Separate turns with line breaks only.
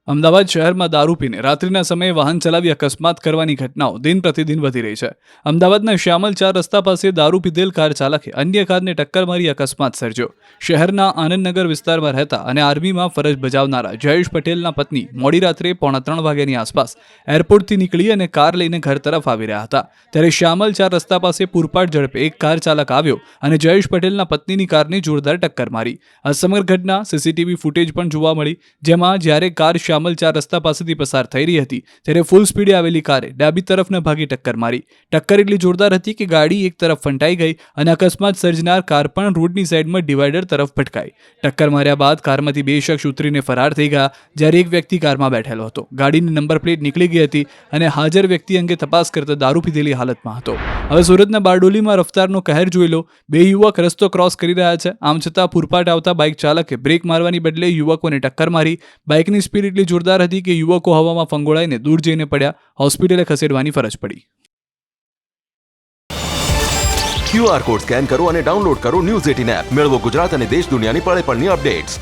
અમદાવાદ શહેરમાં દારૂ પીને રાત્રિના સમયે વાહન ચલાવી અકસ્માત કરવાની ઘટનાઓ દિન પ્રતિદિન વધી રહી છે. અમદાવાદના શ્યામલ 4 રસ્તા પાસે દારૂ પીધેલ કાર ચાલકે અન્ય કારને ટક્કર મારી અકસ્માત સર્જ્યો. શહેરના આનંદનગર વિસ્તારમાં રહેતા અને આર્મીમાં ફરજ બજાવનારા જયેશ પટેલના પત્ની મોડી રાત્રે 2:45 વાગ્યાની આસપાસ એરપોર્ટથી નીકળી અને કાર લઈને ઘર તરફ આવી રહ્યા હતા. ત્યારે શ્યામલ 4 રસ્તા પાસે પૂરપાટ ઝડપે એક કાર ચાલક આવ્યો અને જયેશ પટેલના પત્નીની કારને જોરદાર ટક્કર મારી. આ સમગ્ર ઘટના સીસીટીવી ફૂટેજ પણ જોવા મળી, જેમાં જ્યારે કાર શ્યામલ 4 રસ્તા પાસેથી પસાર થઈ રહી હતી ત્યારે ફૂલ સ્પીડે આવેલી કારે ડાબી તરફને ભાગી ટક્કર મારી. ટક્કર એટલી જોરદાર હતી કે ગાડી એક તરફ ફંટાઈ ગઈ અને અકસ્માત સર્જનાર કાર પણ રોડની સાઈડમાં ડિવાઈડર તરફ ભટકાઈ. ટક્કર માર્યા બાદ કારમાંથી 2 શખ્સ ઉતરીને ફરાર થઈ ગયા, જ્યારે એક વ્યક્તિ કારમાં બેઠેલો હતો. ગાડીની નંબર પ્લેટ નીકળી ગઈ હતી અને હાજર વ્યક્તિ અંગે તપાસ કરતા દારૂ પીધેલી હાલતમાં હતો. હવે સુરતના બારડોલીમાં રફતારનો કહેર જોઈ લો. 2 યુવક રસ્તો ક્રોસ કરી રહ્યા છે. આમ છતાં પૂરપાટ આવતા બાઇક ચાલકે બ્રેક મારવાની બદલે યુવકોને ટક્કર મારી. બાઇકની સ્પીડ એટલી જોરદાર હતી કે યુવકો હવામાં ફંગોળાઈને દૂર જઈને પડ્યા. હોસ્પિટલે ખસેડવાની ફરજ પડી.
QR કોડ સ્કેન કરો અને ડાઉનલોડ કરો ન્યૂઝ 18 એપ. મેળવો ગુજરાત અને દેશ દુનિયાની પળે પળની અપડેટ્સ.